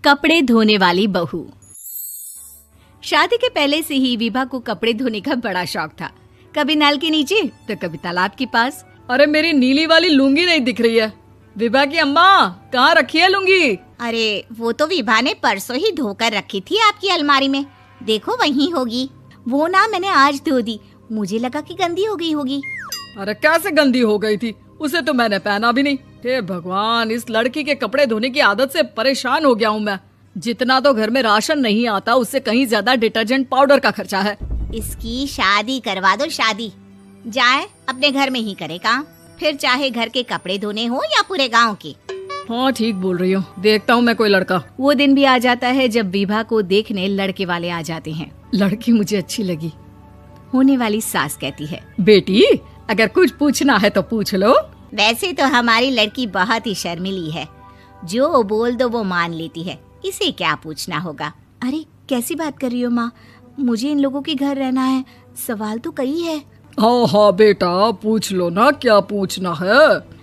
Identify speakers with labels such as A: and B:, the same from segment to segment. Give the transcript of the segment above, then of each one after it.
A: कपड़े धोने वाली बहू। शादी के पहले से ही विभा को कपड़े धोने का बड़ा शौक था। कभी नल के नीचे तो कभी तालाब के पास।
B: अरे मेरी नीली वाली लुंगी नहीं दिख रही है। विभा की अम्मा, कहाँ रखी है लुंगी?
C: अरे वो तो विभा ने परसों ही धोकर रखी थी आपकी अलमारी में, देखो वहीं होगी। वो ना मैंने आज धो दी, मुझे लगा कि गंदी हो गई होगी।
B: अरे कैसे गंदी हो गई थी? उसे तो मैंने पहना भी नहीं। हे भगवान, इस लड़की के कपड़े धोने की आदत से परेशान हो गया हूँ मैं। जितना तो घर में राशन नहीं आता, उससे कहीं ज्यादा डिटर्जेंट पाउडर का खर्चा है।
C: इसकी शादी करवा दो, शादी जाए अपने घर में ही करे काम, फिर चाहे घर के कपड़े धोने हो या पूरे गांव के।
B: हाँ ठीक बोल रही हूँ, देखता हूँ मैं कोई लड़का।
A: वो दिन भी आ जाता है जब विभा को देखने लड़के वाले आ जाते हैं।
B: लड़की मुझे अच्छी लगी।
A: होने वाली सास कहती है,
B: बेटी अगर कुछ पूछना है तो पूछ लो।
C: वैसे तो हमारी लड़की बहुत ही शर्मीली है, जो बोल दो वो मान लेती है, इसे क्या पूछना होगा।
A: अरे कैसी बात कर रही हो माँ, मुझे इन लोगों के घर रहना है, सवाल तो कई है।
B: हाँ हाँ बेटा, पूछ लो ना, क्या पूछना है।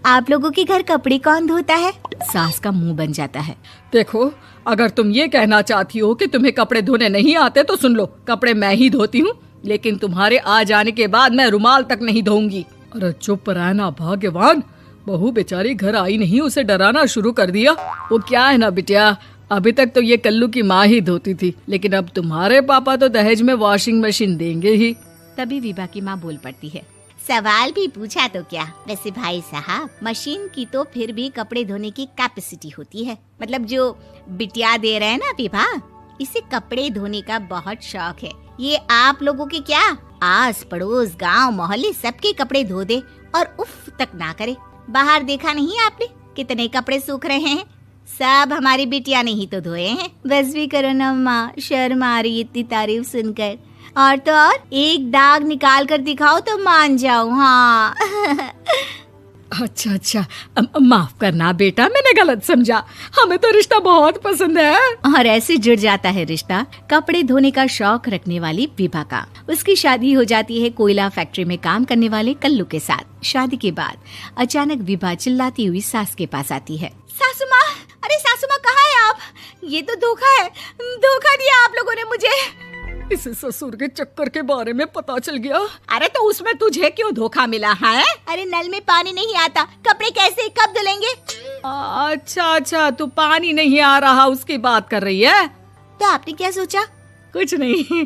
A: आप लोगों के घर कपड़े कौन धोता है? सास का मुंह बन जाता है।
B: देखो, अगर तुम ये कहना चाहती हो कि तुम्हें कपड़े धोने नहीं आते तो सुन लो, कपड़े मैं ही धोती हूँ, लेकिन तुम्हारे आ जाने के बाद मैं रुमाल तक नहीं धोऊंगी। अरे चुप रहना भाग्यवान, बहू बेचारी घर आई नहीं, उसे डराना शुरू कर दिया। वो क्या है ना बिटिया, अभी तक तो ये कल्लू की माँ ही धोती थी, लेकिन अब तुम्हारे पापा तो दहेज में वॉशिंग मशीन देंगे ही।
A: तभी विभा की माँ बोल पड़ती है,
C: सवाल भी पूछा तो क्या। वैसे भाई साहब, मशीन की तो फिर भी कपड़े धोने की कैपेसिटी होती है। मतलब जो बिटिया दे रहे हैं ना विभा, इसे कपड़े धोने का बहुत शौक है। ये आप लोगों के क्या, आस पड़ोस गांव मोहल्ले सबके कपड़े धो दे और उफ तक ना करे। बाहर देखा नहीं आपने कितने कपड़े सूख रहे हैं? सब हमारी बिटिया ने ही तो धोए हैं।
A: बस भी करो ना माँ, शर्म आ रही इतनी तारीफ सुनकर। और तो और एक दाग निकाल कर दिखाओ तो मान जाऊं। हाँ
B: अच्छा, माफ करना बेटा, मैंने गलत समझा। हमें तो रिश्ता बहुत पसंद है।
A: और ऐसे जुड़ जाता है रिश्ता कपड़े धोने का शौक रखने वाली विभा का। उसकी शादी हो जाती है कोयला फैक्ट्री में काम करने वाले कल्लू के साथ। शादी के बाद अचानक विभा चिल्लाती हुई सास के पास आती है।
C: सासू माँ, अरे सासू माँ कहाँ है आप? ये तो धोखा है, धोखा दिया आप लोगों ने मुझे।
B: इसे ससुर के चक्कर के बारे में पता चल गया।
C: अरे तो उसमें तुझे क्यों धोखा मिला है? अरे नल में पानी नहीं आता, कपड़े कैसे कब धुलेंगे?
B: अच्छा, तू पानी नहीं आ रहा उसकी बात कर रही है।
C: तो आपने क्या सोचा?
B: कुछ नहीं।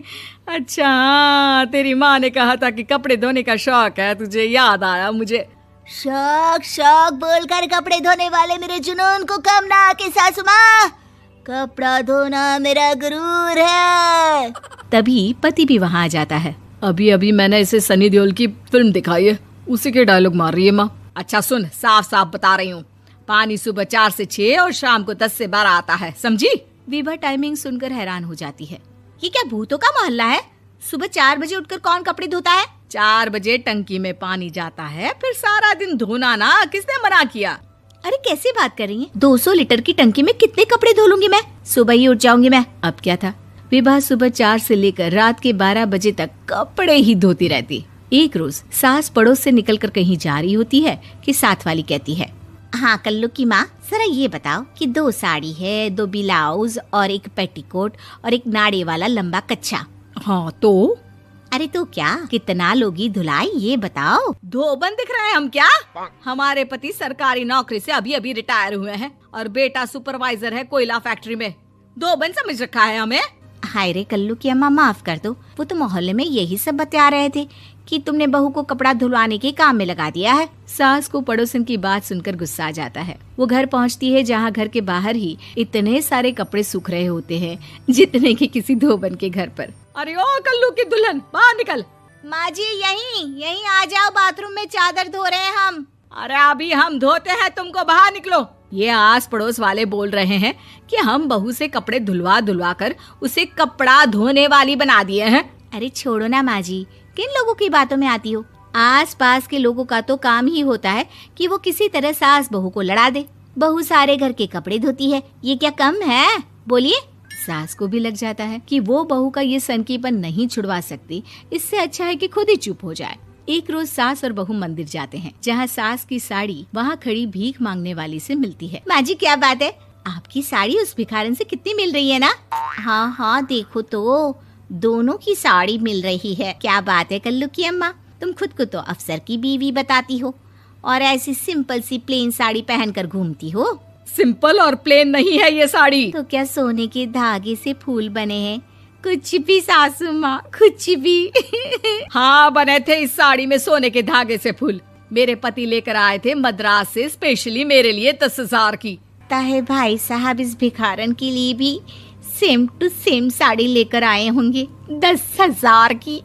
B: अच्छा, तेरी माँ ने कहा था कि कपड़े धोने का शौक है तुझे, याद आया मुझे।
C: शौक बोलकर कपड़े धोने वाले मेरे जुनून को कम ना आके सासू माँ, कपड़ा धोना मेरा गुरूर है।
A: तभी पति भी वहाँ आ जाता है।
B: अभी मैंने इसे सनी देओल की फिल्म दिखाई है, उसी के डायलॉग मार रही है माँ। अच्छा सुन, साफ साफ बता रही हूँ, पानी सुबह 4 से 6 और शाम को 10 से 12 आता है, समझी?
A: विभा टाइमिंग सुनकर हैरान हो जाती है।
C: ये क्या भूतों का मोहल्ला है? सुबह 4 बजे उठकर कौन कपड़े धोता है?
B: 4 बजे टंकी में पानी जाता है, फिर सारा दिन धोना ना, किसने मना किया?
A: अरे कैसी बात कर रही हैं? 200 लीटर की टंकी में कितने कपड़े धो लूंगी मैं? सुबह ही उठ जाऊंगी मैं। अब क्या था, विभा सुबह 4 से लेकर रात के 12 बजे तक कपड़े ही धोती रहती। एक रोज सास पड़ोस से निकलकर कहीं जा रही होती है कि साथ वाली कहती है,
C: हाँ कल्लू की माँ, जरा ये बताओ कि 2 साड़ी है, 2 ब्लाउज और एक पेटीकोट और एक नाड़े वाला लंबा कच्छा।
B: हाँ तो?
C: अरे तो क्या, कितना लोगी धुलाई ये बताओ।
B: धोबन दिख रहे हैं हम क्या? हमारे पति सरकारी नौकरी से अभी रिटायर हुए हैं और बेटा सुपरवाइजर है कोयला फैक्ट्री में। धोबन समझ रखा है हमें?
C: हाय रे कल्लू की अम्मा, माफ कर दो, वो तो मोहल्ले में यही सब बता रहे थे कि तुमने बहू को कपड़ा धुलवाने के काम में लगा दिया है।
A: सास को पड़ोसन की बात सुनकर गुस्सा आ जाता है। वो घर पहुंचती है जहां घर के बाहर ही इतने सारे कपड़े सूख रहे होते हैं जितने कि किसी धोबन के घर पर।
B: अरे ओ कल्लू की दुल्हन, बाहर निकल।
C: माँ जी यहीं आ जाओ, बाथरूम में चादर धो रहे हैं हम।
B: अरे अभी हम धोते हैं, तुमको बाहर निकलो। ये आस पड़ोस वाले बोल रहे हैं कि हम बहू से कपड़े धुलवा कर उसे कपड़ा धोने वाली बना दिए हैं।
A: अरे छोड़ो ना माँ जी, किन लोगों की बातों में आती हो? आस पास के लोगों का तो काम ही होता है कि वो किसी तरह सास बहू को लड़ा दे। बहू सारे घर के कपड़े धोती है, ये क्या कम है? बोलिए। सास को भी लग जाता है कि वो बहू का ये सनकीपन नहीं छुड़वा सकती, इससे अच्छा है कि खुद ही चुप हो जाए। एक रोज सास और बहू मंदिर जाते हैं, जहाँ सास की साड़ी वहाँ खड़ी भीख मांगने वाली से मिलती है।
C: माँ जी क्या बात है, आपकी साड़ी उस भिखारन से कितनी मिल रही है ना? हाँ हाँ देखो तो, दोनों की साड़ी मिल रही है। क्या बात है कल्लू की अम्मा, तुम खुद को तो अफसर की बीवी बताती हो और ऐसी सिंपल सी प्लेन साड़ी पहनकर घूमती हो।
B: सिंपल और प्लेन नहीं है ये साड़ी।
C: तो क्या सोने के धागे से फूल बने हैं? कुछ भी सासू माँ, कुछ भी।
B: हाँ बने थे इस साड़ी में सोने के धागे से फूल। मेरे पति लेकर आए थे मद्रास से स्पेशली मेरे लिए 10,000 की।
C: ताहे भाई साहब इस भिखारन के लिए भी सेम टू सेम साड़ी लेकर आए होंगे 10,000 की।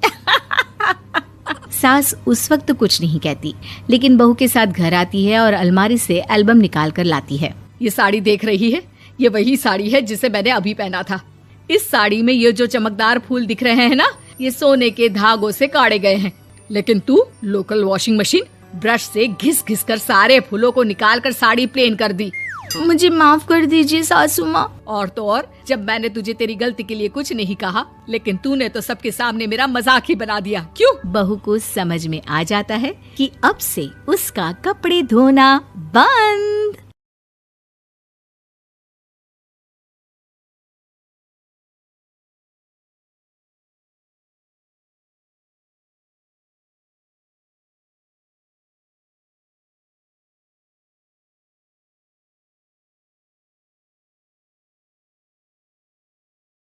A: सास उस वक्त तो कुछ नहीं कहती, लेकिन बहू के साथ घर आती है और अलमारी से एल्बम निकाल कर लाती है।
B: ये साड़ी देख रही है, ये वही साड़ी है जिसे मैंने अभी पहना था। इस साड़ी में ये जो चमकदार फूल दिख रहे हैं ना, ये सोने के धागों से काढ़े गए हैं। लेकिन तू लोकल वॉशिंग मशीन ब्रश से घिस घिस कर सारे फूलों को निकाल कर साड़ी प्लेन कर दी।
A: मुझे माफ कर दीजिए सासू माँ।
B: और तो और, जब मैंने तुझे तेरी गलती के लिए कुछ नहीं कहा, लेकिन तूने तो सबके सामने मेरा मजाक ही बना दिया। क्यों?
A: बहू को समझ में आ जाता है कि अब से उसका कपड़े धोना बंद।